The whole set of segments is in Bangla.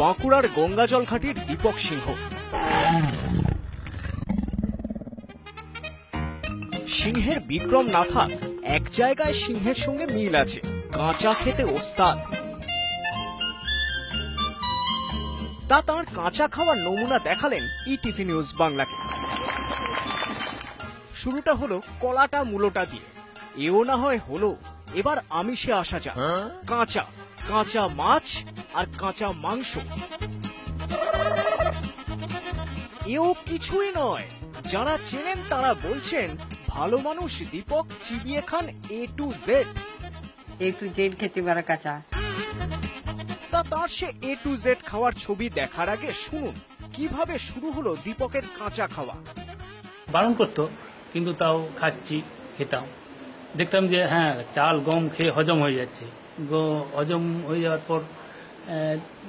বাঁকুড়ার গঙ্গাজল ঘাটির দীপক সিংহ। সিংহের বিক্রম না থাক, এক জায়গায় সিংহের সঙ্গে মিল আছে, কাঁচা খেতে ওস্তাদ। তা তাঁর কাঁচা খাওয়ার নমুনা দেখালেন ইটিভি নিউজ বাংলাকে। শুরুটা হলো কলাটা মূলোটা দিয়ে। এও না হয় হলো, এবার আমিষে আসা যাক। কাঁচা কাঁচা মাছ আর কাঁচা মাংস, এও কিছুই নয়। যারা চেনেন তারা বলছেন ভালো মানুষ দীপক চিবিয়ে খান A to Z। খেতে পারে কাঁচা। তা তার সে A to Z খাওয়ার ছবি দেখার আগে শুনুন কিভাবে শুরু হলো দীপকের কাঁচা খাওয়া। বারণ করতো, কিন্তু তাও খাচ্ছি, খেতাম। দেখতাম যে হ্যাঁ, চাল গম খেয়ে হজম হয়ে যাচ্ছে। হজম হয়ে যাওয়ার পর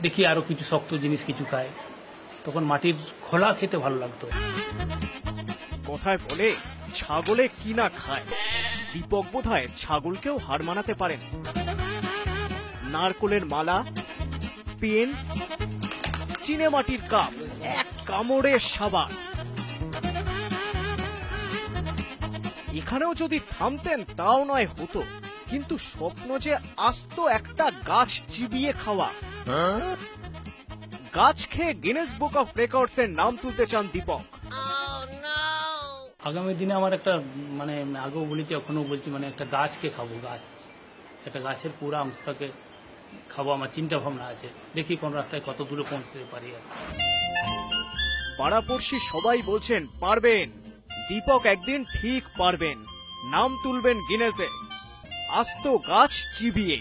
দেখি আরো কিছু শক্ত জিনিস কিছু খায়। তখন মাটির খোলা খেতে ভালো লাগতো। কথায় বলে ছাগলে কি না খায়, দীপক বোধহয় ছাগলকেও হার মানাতে পারেন। নারকোলের মালা, পেন, চিনে মাটির কাপ, এক কামড়ের সাবান। এখানেও যদি থামতেন তাও নয় হতো, কিন্তু স্বপ্ন যে আস্ত একটা গাছ চিবিয়ে খাওয়া। গাছ খেয়ে গিনেস বুক অফ রেকর্ডস এর নাম তুলতে চান দীপক। আগামী দিনে আমার একটা আগেও বলেছি, এখনো বলছি, একটা গাছকে খাবো। একটা গাছের পুরো অংশটাকে খাবো, আমার চিন্তা ভাবনা আছে। দেখি কোন রাস্তায় কত দূরে পৌঁছতে পারি। পাড়াপড়শি সবাই বলছেন পারবেন, দীপক একদিন ঠিক পারবেন, নাম তুলবেন গিনেসে, আস্ত গাছ চিবিয়ে।